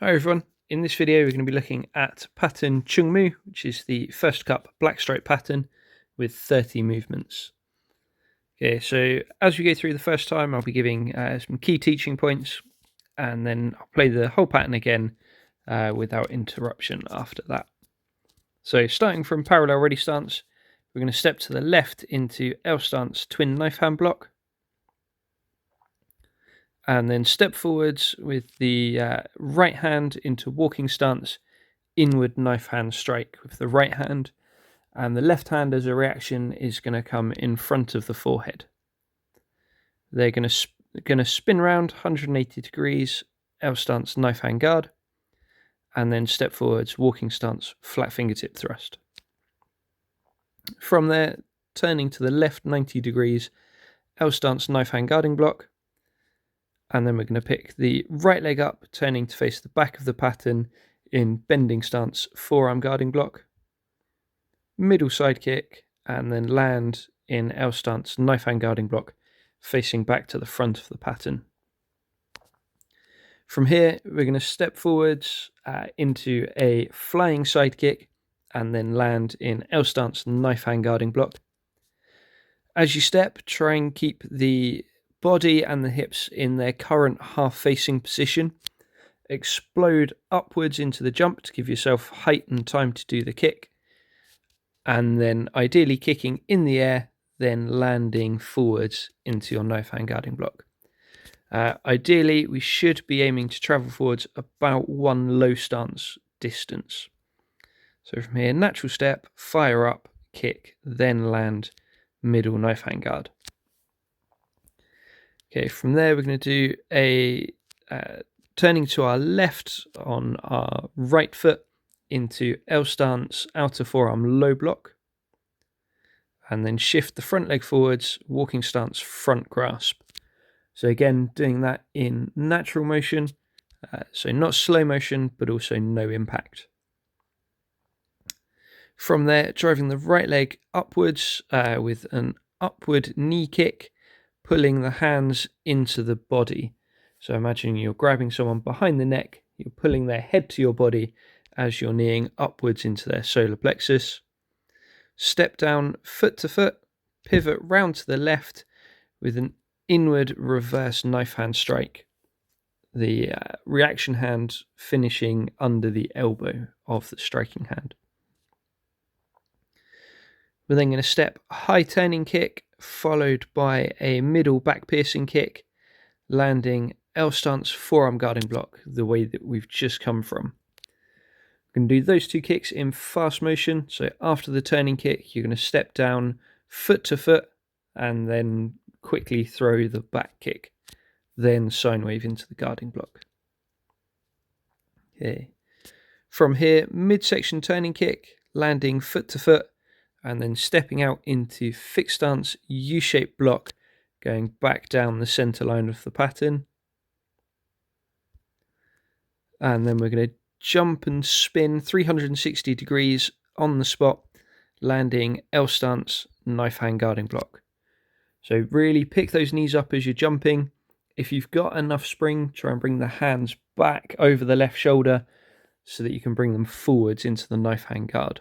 Hi everyone, in this video we're going to be looking at pattern Choong Moo, which is the first cup black stripe pattern with 30 movements. Okay, so as we go through the first time I'll be giving some key teaching points and then I'll play the whole pattern again without interruption after that. So starting from parallel ready stance, we're going to step to the left into L stance twin knife hand block, and then step forwards with the right hand into walking stance inward knife hand strike with the right hand, and the left hand as a reaction is going to come in front of the forehead. They're going to spin around 180 degrees, L stance knife hand guard, and then step forwards walking stance flat fingertip thrust. From there, turning to the left 90 degrees, L stance knife hand guarding block, and then we're going to pick the right leg up, turning to face the back of the pattern in bending stance forearm guarding block, middle side kick, and then land in L stance knife hand guarding block, facing back to the front of the pattern. From here, we're going to step forwards into a flying side kick, and then land in L stance knife hand guarding block. As you step, try and keep the body and the hips in their current half facing position. Explode upwards into the jump to give yourself height and time to do the kick, and then ideally kicking in the air, then landing forwards into your knife hand guarding block. Ideally, we should be aiming to travel forwards about one low stance distance. So from here, natural step, fire up, kick, then land, middle knife hand guard. Okay, from there we're going to do a turning to our left on our right foot into L stance outer forearm low block, and then shift the front leg forwards, walking stance front grasp. So again, doing that in natural motion, so not slow motion, but also no impact. From there, driving the right leg upwards with an upward knee kick, pulling the hands into the body. So imagine you're grabbing someone behind the neck, you're pulling their head to your body as you're kneeing upwards into their solar plexus. Step down foot to foot, pivot round to the left with an inward reverse knife hand strike. The reaction hand finishing under the elbow of the striking hand. We're then going to step high turning kick, followed by a middle back piercing kick, landing L stance forearm guarding block, the way that we've just come from. We're going to do those two kicks in fast motion. So after the turning kick, you're going to step down foot to foot and then quickly throw the back kick, then sine wave into the guarding block. Okay. From here, midsection turning kick, landing foot to foot, and then stepping out into fixed stance U-shaped block, going back down the center line of the pattern. And then we're going to jump and spin 360 degrees on the spot, landing L stance knife hand guarding block. So really pick those knees up as you're jumping. If you've got enough spring, try and bring the hands back over the left shoulder so that you can bring them forwards into the knife hand guard.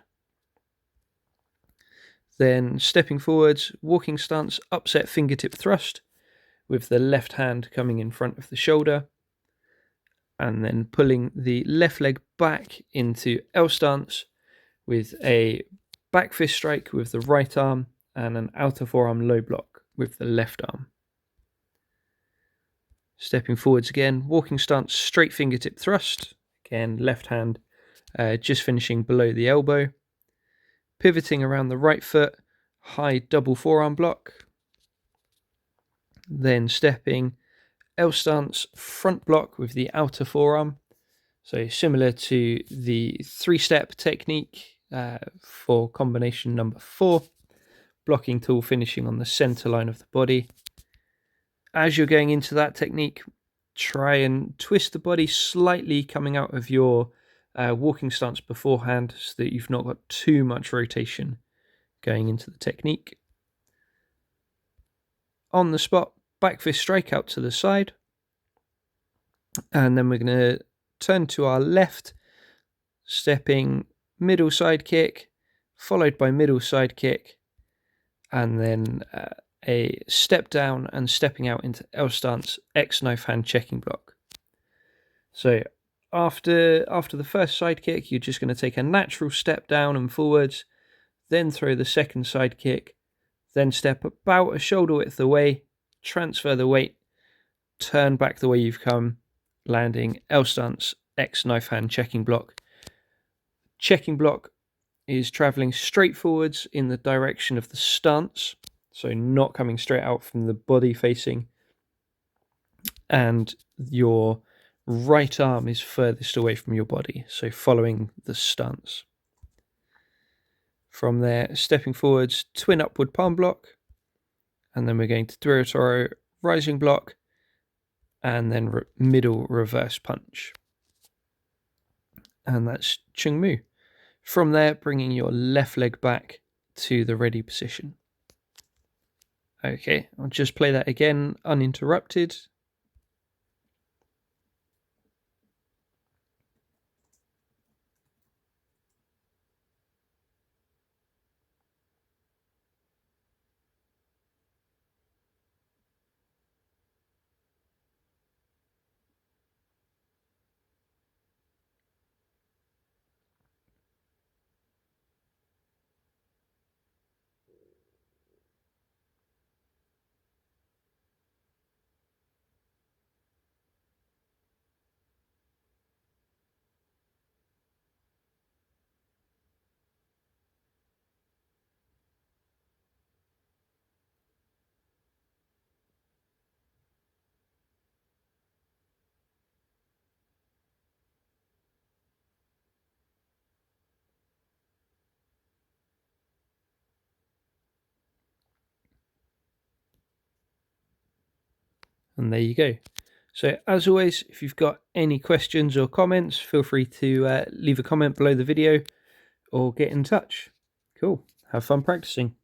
Then stepping forwards, walking stance, upset fingertip thrust with the left hand coming in front of the shoulder, and then pulling the left leg back into L stance with a back fist strike with the right arm and an outer forearm low block with the left arm. Stepping forwards again, walking stance, straight fingertip thrust, again left hand just finishing below the elbow. Pivoting around the right foot, high double forearm block. Then stepping L stance front block with the outer forearm. So similar to the 3-step technique for combination number 4. Blocking tool finishing on the center line of the body. As you're going into that technique, try and twist the body slightly coming out of your walking stance beforehand so that you've not got too much rotation going into the technique. On the spot, back fist strike out to the side, and then we're going to turn to our left, stepping middle side kick, followed by middle side kick, and then a step down and stepping out into L stance X knife hand checking block. So after the first side kick, you're just going to take a natural step down and forwards, then throw the second side kick, then step about a shoulder width away, transfer the weight, turn back the way you've come, landing L stance X knife hand checking block. Checking block is traveling straight forwards in the direction of the stance, so not coming straight out from the body facing, and your right arm is furthest away from your body, so following the stance. From there, stepping forwards, twin upward palm block, and then we're going to Toro rising block, and then middle reverse punch. And that's Choong Moo. From there, bringing your left leg back to the ready position. Okay, I'll just play that again uninterrupted. And there you go. So as always, if you've got any questions or comments, feel free to leave a comment below the video or get in touch. Cool. Have fun practicing.